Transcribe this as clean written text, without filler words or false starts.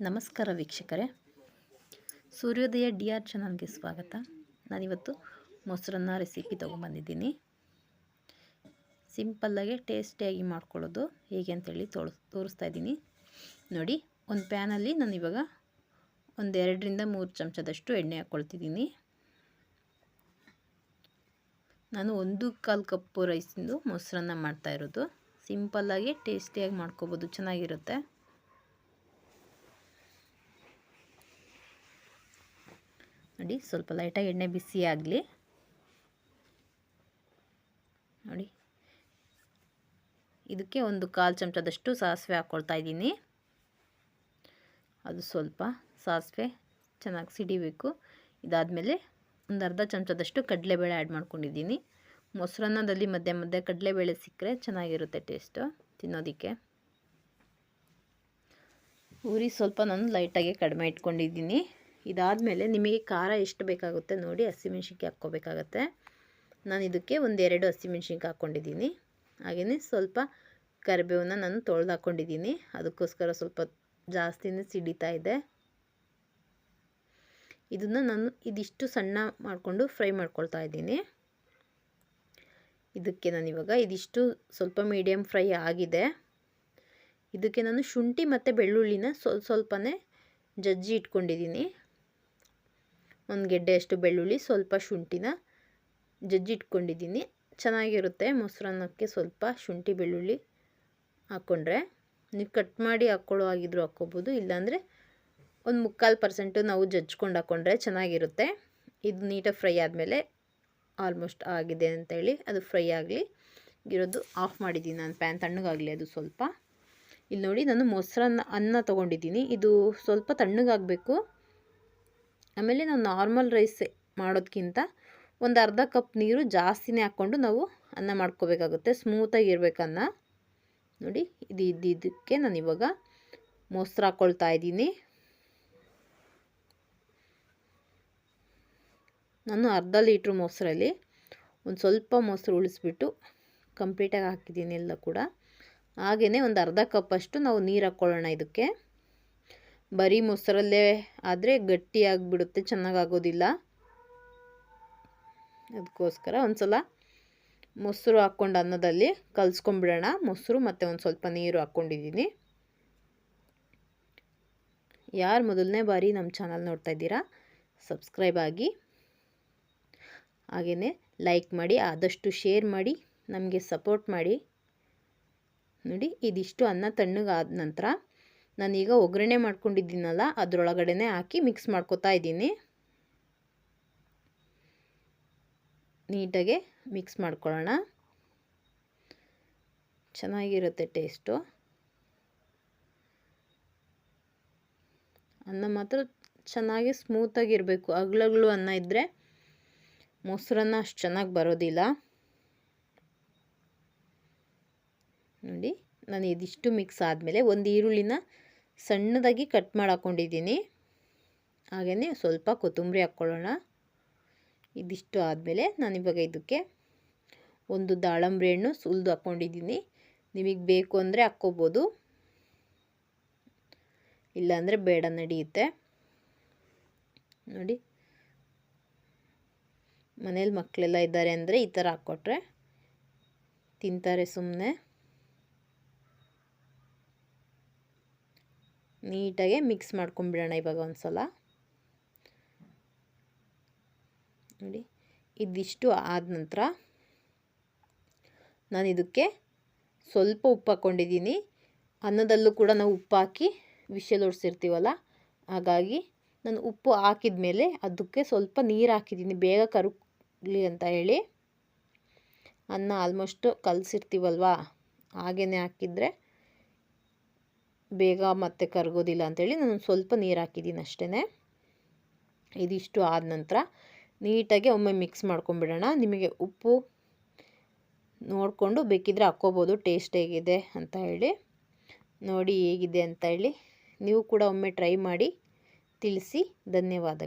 ನಮಸ್ಕಾರ ವೀಕ್ಷಕರೇ, ಸೂರ್ಯೋದಯ ಡಿ.ಆರ್ ಚಾನಲ್ಗೆ ಸ್ವಾಗತ. ನಾನಿವತ್ತು ಮೊಸರನ್ನ ರೆಸಿಪಿ ತೊಗೊಂಬಂದಿದ್ದೀನಿ. ಸಿಂಪಲ್ಲಾಗಿ ಟೇಸ್ಟಿಯಾಗಿ ಮಾಡ್ಕೊಳ್ಳೋದು ಹೇಗೆ ಅಂತೇಳಿ ತೋರಿಸ್ತಾ ಇದ್ದೀನಿ ನೋಡಿ. ಒಂದು ಪ್ಯಾನಲ್ಲಿ ನಾನಿವಾಗ ಒಂದು 2ರಿಂದ 3 ಚಮಚದಷ್ಟು ಎಣ್ಣೆ ಹಾಕ್ಕೊಳ್ತಿದ್ದೀನಿ. ನಾನು 1/4 ಕಪ್ಪು ರೈಸಿಂದು ಮೊಸರನ್ನ ಮಾಡ್ತಾಯಿರೋದು. ಸಿಂಪಲ್ಲಾಗಿ ಟೇಸ್ಟಿಯಾಗಿ ಮಾಡ್ಕೋಬೋದು, ಚೆನ್ನಾಗಿರುತ್ತೆ. ನೋಡಿ, ಸ್ವಲ್ಪ ಲೈಟಾಗಿ ಎಣ್ಣೆ ಬಿಸಿ ಆಗಲಿ. ನೋಡಿ, ಇದಕ್ಕೆ 1/4 ಚಮಚದಷ್ಟು ಸಾಸಿವೆ ಹಾಕ್ಕೊಳ್ತಾ ಇದ್ದೀನಿ. ಅದು ಸ್ವಲ್ಪ ಸಾಸಿವೆ ಚೆನ್ನಾಗಿ ಸಿಡಿಬೇಕು. ಇದಾದಮೇಲೆ ಒಂದು ಅರ್ಧ ಚಮಚದಷ್ಟು ಕಡಲೆಬೇಳೆ ಆ್ಯಡ್ ಮಾಡ್ಕೊಂಡಿದ್ದೀನಿ. ಮೊಸರನ್ನದಲ್ಲಿ ಮಧ್ಯೆ ಮಧ್ಯೆ ಕಡಲೆಬೇಳೆ ಸಿಕ್ಕರೆ ಚೆನ್ನಾಗಿರುತ್ತೆ ಟೇಸ್ಟು ತಿನ್ನೋದಕ್ಕೆ. ಉರಿ ಸ್ವಲ್ಪ ನಾನು ಲೈಟಾಗಿ ಕಡಿಮೆ ಇಟ್ಕೊಂಡಿದ್ದೀನಿ. ಇದಾದಮೇಲೆ ನಿಮಗೆ ಖಾರ ಎಷ್ಟು ಬೇಕಾಗುತ್ತೆ ನೋಡಿ ಹಸಿಮೆಣ್ಸಿನ್ಕಾಯಿ ಹಾಕ್ಕೋಬೇಕಾಗತ್ತೆ. ನಾನು ಇದಕ್ಕೆ 1-2 ಹಸಿಮೆಣ್ಸಿನ್ಕಾಯಿ ಹಾಕ್ಕೊಂಡಿದ್ದೀನಿ. ಹಾಗೆಯೇ ಸ್ವಲ್ಪ ಕರಿಬೇವನ್ನ ನಾನು ತೊಳೆದು ಹಾಕ್ಕೊಂಡಿದ್ದೀನಿ. ಅದಕ್ಕೋಸ್ಕರ ಸ್ವಲ್ಪ ಜಾಸ್ತಿನೇ ಸಿಡಿತಾ ಇದೆ. ಇದನ್ನು ನಾನು ಇದಿಷ್ಟು ಸಣ್ಣ ಮಾಡಿಕೊಂಡು ಫ್ರೈ ಮಾಡ್ಕೊಳ್ತಾ ಇದ್ದೀನಿ. ಇದಕ್ಕೆ ನಾನಿವಾಗ ಇದಿಷ್ಟು ಸ್ವಲ್ಪ ಮೀಡಿಯಮ್ ಫ್ರೈ ಆಗಿದೆ. ಇದಕ್ಕೆ ನಾನು ಶುಂಠಿ ಮತ್ತು ಬೆಳ್ಳುಳ್ಳಿನ ಸ್ವಲ್ಪನೇ ಜಜ್ಜಿ ಇಟ್ಕೊಂಡಿದ್ದೀನಿ. ಒಂದು ಗೆಡ್ಡೆಯಷ್ಟು ಬೆಳ್ಳುಳ್ಳಿ, ಸ್ವಲ್ಪ ಶುಂಠಿನ ಜಜ್ಜಿ ಇಟ್ಕೊಂಡಿದ್ದೀನಿ. ಚೆನ್ನಾಗಿರುತ್ತೆ ಮೊಸರನ್ನಕ್ಕೆ ಸ್ವಲ್ಪ ಶುಂಠಿ ಬೆಳ್ಳುಳ್ಳಿ ಹಾಕ್ಕೊಂಡ್ರೆ. ನೀವು ಕಟ್ ಮಾಡಿ ಹಾಕ್ಕೊಳ್ಳೋ ಆಗಿದ್ರೂ ಹಾಕ್ಕೋಬೋದು, ಇಲ್ಲಾಂದರೆ ಒಂದು 3/4% ನಾವು ಜಜ್ಕೊಂಡು ಹಾಕ್ಕೊಂಡ್ರೆ ಚೆನ್ನಾಗಿರುತ್ತೆ. ಇದು ನೀಟಾಗಿ ಫ್ರೈ ಆದಮೇಲೆ ಆಲ್ಮೋಸ್ಟ್ ಆಗಿದೆ ಅಂತೇಳಿ ಅದು ಫ್ರೈ ಆಗಲಿ ಇರೋದು ಆಫ್ ಮಾಡಿದ್ದೀನಿ ನಾನು. ಪ್ಯಾನ್ ತಣ್ಣಗಾಗಲಿ ಅದು ಸ್ವಲ್ಪ. ಇಲ್ಲಿ ನೋಡಿ, ನಾನು ಅನ್ನ ತೊಗೊಂಡಿದ್ದೀನಿ. ಇದು ಸ್ವಲ್ಪ ತಣ್ಣಗಾಗಬೇಕು. ಆಮೇಲೆ ನಾವು ನಾರ್ಮಲ್ ರೈಸ್ ಮಾಡೋದಕ್ಕಿಂತ ಒಂದು ಅರ್ಧ ಕಪ್ ನೀರು ಜಾಸ್ತಿನೇ ಹಾಕ್ಕೊಂಡು ನಾವು ಅನ್ನ ಮಾಡ್ಕೋಬೇಕಾಗುತ್ತೆ. ಸ್ಮೂತಾಗಿ ಇರಬೇಕು ಅನ್ನ. ನೋಡಿ, ಇದಕ್ಕೆ ನಾನು ಇವಾಗ ಮೊಸರು ಹಾಕ್ಕೊಳ್ತಾ ಇದ್ದೀನಿ. ನಾನು ಅರ್ಧ ಲೀಟ್ರ್ ಮೊಸರಲ್ಲಿ ಒಂದು ಸ್ವಲ್ಪ ಮೊಸರು ಉಳಿಸ್ಬಿಟ್ಟು ಕಂಪ್ಲೀಟಾಗಿ ಹಾಕಿದ್ದೀನಿ ಎಲ್ಲ ಕೂಡ. ಹಾಗೆಯೇ ಒಂದು ಅರ್ಧ ಕಪ್ಪಷ್ಟು ನಾವು ನೀರು ಹಾಕ್ಕೊಳ್ಳೋಣ ಇದಕ್ಕೆ. ಬರೀ ಮೊಸರಲ್ಲೇ ಆದರೆ ಗಟ್ಟಿಯಾಗಿಬಿಡುತ್ತೆ, ಚೆನ್ನಾಗಾಗೋದಿಲ್ಲ. ಅದಕ್ಕೋಸ್ಕರ ಒಂದು ಸಲ ಮೊಸರು ಹಾಕ್ಕೊಂಡು ಅನ್ನದಲ್ಲಿ ಕಲಿಸ್ಕೊಂಬಿಡೋಣ. ಮೊಸರು ಮತ್ತು ಒಂದು ಸ್ವಲ್ಪ ನೀರು ಹಾಕ್ಕೊಂಡಿದ್ದೀನಿ. ಯಾರು ಮೊದಲನೇ ಬಾರಿ ನಮ್ಮ ಚಾನಲ್ ನೋಡ್ತಾ ಇದ್ದೀರಾ, ಸಬ್ಸ್ಕ್ರೈಬ್ ಆಗಿ, ಹಾಗೆಯೇ ಲೈಕ್ ಮಾಡಿ, ಆದಷ್ಟು ಶೇರ್ ಮಾಡಿ, ನಮಗೆ ಸಪೋರ್ಟ್ ಮಾಡಿ. ನೋಡಿ, ಇದಿಷ್ಟು ಅನ್ನ ತಣ್ಣಗಾದ ನಂತರ ನಾನೀಗ ಒಗ್ಗರಣೆ ಮಾಡ್ಕೊಂಡಿದ್ದೀನಲ್ಲ ಅದರೊಳಗಡೆ ಹಾಕಿ ಮಿಕ್ಸ್ ಮಾಡ್ಕೊತಾ ಇದ್ದೀನಿ. ನೀಟಾಗೆ ಮಿಕ್ಸ್ ಮಾಡ್ಕೊಳ್ಳೋಣ, ಚೆನ್ನಾಗಿರುತ್ತೆ ಟೇಸ್ಟು. ಅನ್ನ ಮಾತ್ರ ಚೆನ್ನಾಗಿ ಸ್ಮೂತಾಗಿರಬೇಕು. ಅಗ್ಲಗ್ಲು ಅನ್ನ ಇದ್ದರೆ ಮೊಸರನ್ನ ಅಷ್ಟು ಚೆನ್ನಾಗಿ ಬರೋದಿಲ್ಲ. ನೋಡಿ, ನಾನು ಇದಿಷ್ಟು ಮಿಕ್ಸ್ ಆದಮೇಲೆ ಒಂದು ಈರುಳ್ಳಿನ ಸಣ್ಣದಾಗಿ ಕಟ್ ಮಾಡಿ ಹಾಕ್ಕೊಂಡಿದ್ದೀನಿ. ಹಾಗೆಯೇ ಸ್ವಲ್ಪ ಕೊತ್ತಂಬರಿ ಹಾಕ್ಕೊಳ್ಳೋಣ. ಇದಿಷ್ಟು ಆದಮೇಲೆ ನಾನಿವಾಗ ಇದಕ್ಕೆ ಒಂದು ದಾಳಂಬ್ರಿ ಹಣ್ಣು ಸುಲಿದು ಹಾಕ್ಕೊಂಡಿದ್ದೀನಿ. ನಿಮಗೆ ಬೇಕು ಅಂದರೆ ಹಾಕ್ಕೋಬೋದು, ಇಲ್ಲಾಂದರೆ ಬೇಡ ನಡೆಯುತ್ತೆ. ನೋಡಿ, ಮನೇಲಿ ಮಕ್ಕಳೆಲ್ಲ ಇದ್ದಾರೆ ಅಂದರೆ ಈ ಥರ ಹಾಕ್ಕೊಟ್ರೆ ತಿಂತಾರೆ ಸುಮ್ಮನೆ. ನೀಟಾಗೆ ಮಿಕ್ಸ್ ಮಾಡ್ಕೊಂಬಿಡೋಣ ಇವಾಗ ಒಂದು ಸಲ. ನೋಡಿ, ಇದಿಷ್ಟು ಆದ ನಂತರ ನಾನು ಇದಕ್ಕೆ ಸ್ವಲ್ಪ ಉಪ್ಪು ಹಾಕ್ಕೊಂಡಿದ್ದೀನಿ. ಅನ್ನದಲ್ಲೂ ಕೂಡ ನಾವು ಉಪ್ಪು ಹಾಕಿ ವಿಷಲ್ ಹೊಡ್ಸಿರ್ತೀವಲ್ಲ, ಹಾಗಾಗಿ ನಾನು ಉಪ್ಪು ಹಾಕಿದ ಮೇಲೆ ಅದಕ್ಕೆ ಸ್ವಲ್ಪ ನೀರು ಹಾಕಿದ್ದೀನಿ ಬೇಗ ಕರಗಲಿ ಅಂತ ಹೇಳಿ. ಅನ್ನ ಆಲ್ಮೋಸ್ಟ್ ಕಲಸಿರ್ತೀವಲ್ವ, ಹಾಗೇ ಹಾಕಿದರೆ ಬೇಗ ಮತ್ತೆ ಕರಗೋದಿಲ್ಲ ಅಂಥೇಳಿ ನಾನು ಸ್ವಲ್ಪ ನೀರು ಹಾಕಿದ್ದೀನಿ ಅಷ್ಟೇ. ಇದಿಷ್ಟು ಆದ ನಂತರ ನೀಟಾಗಿ ಒಮ್ಮೆ ಮಿಕ್ಸ್ ಮಾಡ್ಕೊಂಬಿಡೋಣ. ನಿಮಗೆ ಉಪ್ಪು ನೋಡಿಕೊಂಡು ಬೇಕಿದ್ರೆ ಹಾಕ್ಕೋಬೋದು, ಟೇಸ್ಟ್ ಹೇಗಿದೆ ಅಂತ ಹೇಳಿ. ನೋಡಿ ಹೇಗಿದೆ ಅಂತ ಹೇಳಿ ನೀವು ಕೂಡ ಒಮ್ಮೆ ಟ್ರೈ ಮಾಡಿ ತಿಳಿಸಿ. ಧನ್ಯವಾದಗಳು.